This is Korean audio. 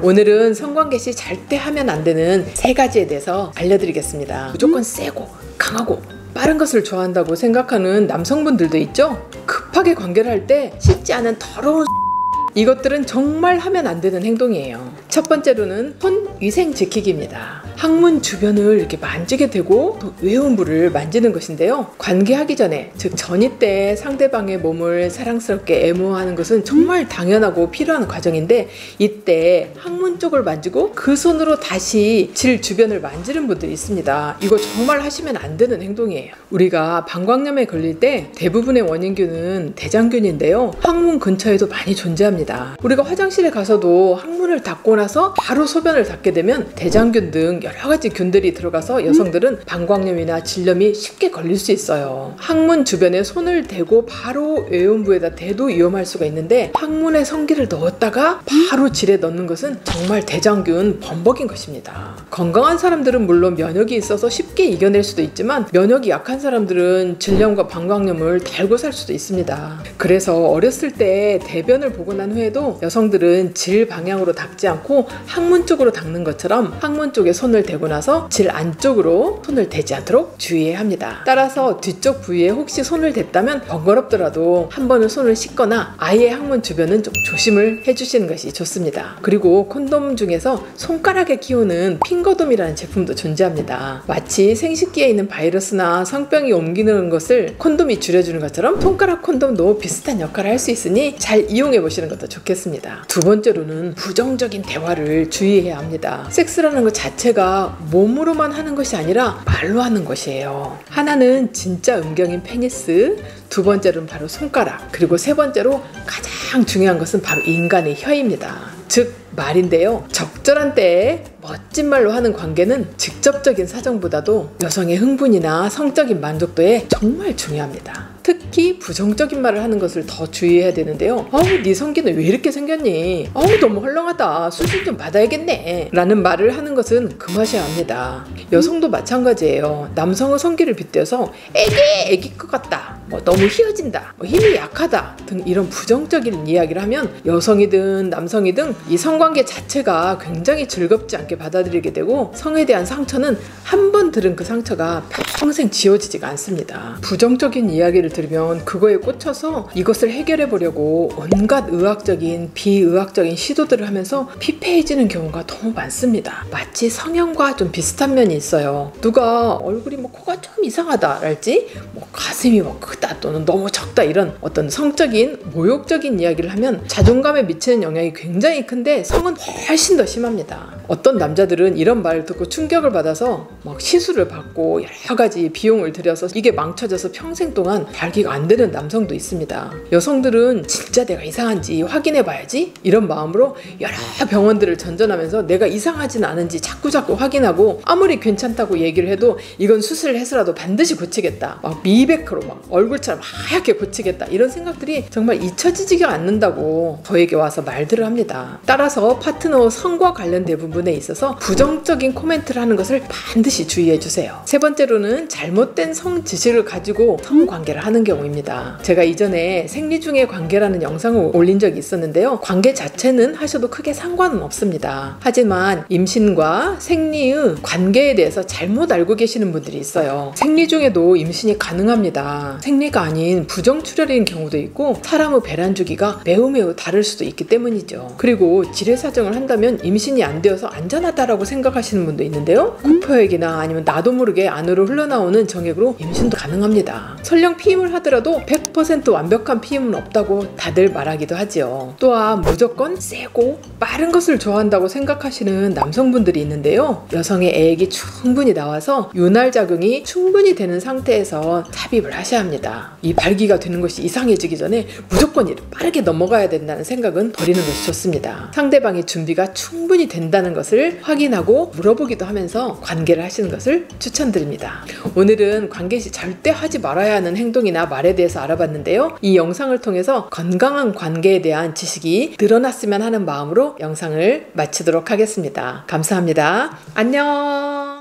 오늘은 성관계 시 절대 하면 안 되는 3가지에 대해서 알려드리겠습니다. 무조건 세고 강하고 빠른 것을 좋아한다고 생각하는 남성분들도 있죠? 급하게 관계를 할 때 씻지 않은 더러운 이것들은 정말 하면 안 되는 행동이에요. 첫 번째로는 손 위생 지키기입니다. 항문 주변을 이렇게 만지게 되고 또 외음부를 만지는 것인데요. 관계하기 전에, 즉 전이 때 상대방의 몸을 사랑스럽게 애무하는 것은 정말 당연하고 필요한 과정인데, 이때 항문 쪽을 만지고 그 손으로 다시 질 주변을 만지는 분들이 있습니다. 이거 정말 하시면 안 되는 행동이에요. 우리가 방광염에 걸릴 때 대부분의 원인균은 대장균인데요. 항문 근처에도 많이 존재합니다. 우리가 화장실에 가서도 항문을 닫고 나서 바로 소변을 닫게 되면 대장균 등 여러 가지 균들이 들어가서 여성들은 방광염이나 질염이 쉽게 걸릴 수 있어요. 항문 주변에 손을 대고 바로 외음부에다 대도 위험할 수가 있는데, 항문에 성기를 넣었다가 바로 질에 넣는 것은 정말 대장균 범벅인 것입니다. 건강한 사람들은 물론 면역이 있어서 쉽게 이겨낼 수도 있지만, 면역이 약한 사람들은 질염과 방광염을 달고 살 수도 있습니다. 그래서 어렸을 때 대변을 보고 난 후에도 여성들은 질 방향으로 닦지 않고 항문 쪽으로 닦는 것처럼 항문 쪽에 손을 대고 나서 질 안쪽으로 손을 대지 않도록 주의해야 합니다. 따라서 뒤쪽 부위에 혹시 손을 댔다면 번거롭더라도 한 번은 손을 씻거나 아예 항문 주변은 좀 조심을 해주시는 것이 좋습니다. 그리고 콘돔 중에서 손가락에 끼우는 핑거돔이라는 제품도 존재합니다. 마치 생식기에 있는 바이러스나 성병이 옮기는 것을 콘돔이 줄여주는 것처럼 손가락 콘돔도 비슷한 역할을 할 수 있으니 잘 이용해 보시는 것도 좋겠습니다. 두 번째로는 부정적인 대화를 주의해야 합니다. 섹스라는 것 자체가 몸으로만 하는 것이 아니라 말로 하는 것이에요. 하나는 진짜 음경인 페니스, 두 번째로는 바로 손가락, 그리고 세 번째로 가장 중요한 것은 바로 인간의 혀입니다. 즉 말인데요. 적절한 때에 멋진 말로 하는 관계는 직접적인 사정보다도 여성의 흥분이나 성적인 만족도에 정말 중요합니다. 특히 부정적인 말을 하는 것을 더 주의해야 되는데요. 네 성기는 왜 이렇게 생겼니? 너무 헐렁하다. 수술 좀 받아야겠네. 라는 말을 하는 것은 금하셔야 합니다. 여성도 마찬가지예요. 남성의 성기를 빗대어서 애기 것 같다, 너무 휘어진다, 힘이 약하다 등 이런 부정적인 이야기를 하면 여성이든 남성이든 이 성관계 자체가 굉장히 즐겁지 않게 받아들이게 되고, 성에 대한 상처는 한 번 들은 그 상처가 평생 지워지지가 않습니다. 부정적인 이야기를 들으면 그거에 꽂혀서 이것을 해결해 보려고 온갖 의학적인 비의학적인 시도들을 하면서 피폐해지는 경우가 너무 많습니다. 마치 성형과 좀 비슷한 면이 있어요. 누가 얼굴이 코가 좀 이상하다랄지 가슴이 크다 또는 너무 적다 이런 어떤 성적인 모욕적인 이야기를 하면 자존감에 미치는 영향이 굉장히 큰데, 성은 훨씬 더 심합니다. 어떤 남자들은 이런 말을 듣고 충격을 받아서 시술을 받고 여러 가지 비용을 들여서 이게 망쳐져서 평생 동안 발기가 안 되는 남성도 있습니다. 여성들은 진짜 내가 이상한지 확인해 봐야지 이런 마음으로 여러 병원들을 전전하면서 내가 이상하진 않은지 자꾸 확인하고, 아무리 괜찮다고 얘기를 해도 이건 수술을 해서라도 반드시 고치겠다, 미백으로 얼굴처럼 하얗게 고치겠다, 이런 생각들이 정말 잊혀지지가 않는다고 저에게 와서 말들을 합니다. 따라서 파트너 성과 관련된 부분에 있어서 부정적인 코멘트를 하는 것을 반드시 주의해 주세요. 세 번째로는 잘못된 성 지식을 가지고 성관계를 하는 경우입니다. 제가 이전에 생리 중의 관계라는 영상을 올린 적이 있었는데요. 관계 자체는 하셔도 크게 상관은 없습니다. 하지만 임신과 생리의 관계에 대해서 잘못 알고 계시는 분들이 있어요. 생리 중에도 임신이 가능합니다. 생리가 아닌 부정출혈인 경우도 있고, 사람의 배란 주기가 매우 다를 수도 있기 때문이죠. 그리고 지뢰사정을 한다면 임신이 안 되어서 안전하다라고 생각하시는 분도 있는데요. 구포액이나 아니면 나도 모르게 안으로 흘러나오는 정액으로 임신도 가능합니다. 설령 피임을 하더라도 100% 완벽한 피임은 없다고 다들 말하기도 하지요. 또한 무조건 세고 빠른 것을 좋아한다고 생각하시는 남성분들이 있는데요. 여성의 애액이 충분히 나와서 윤활작용이 충분히 되는 상태에서 삽입을 하셔야 합니다. 이 발기가 되는 것이 이상해지기 전에 무조건 빠르게 넘어가야 된다는 생각은 버리는 것이 좋습니다. 상대방의 준비가 충분히 된다는 것을 확인하고 물어보기도 하면서 관계를 하시는 것을 추천드립니다. 오늘은 관계 시 절대 하지 말아야 하는 행동이나 말에 대해서 알아봤는데요. 이 영상을 통해서 건강한 관계에 대한 지식이 늘어났으면 하는 마음으로 영상을 마치도록 하겠습니다. 감사합니다. 안녕.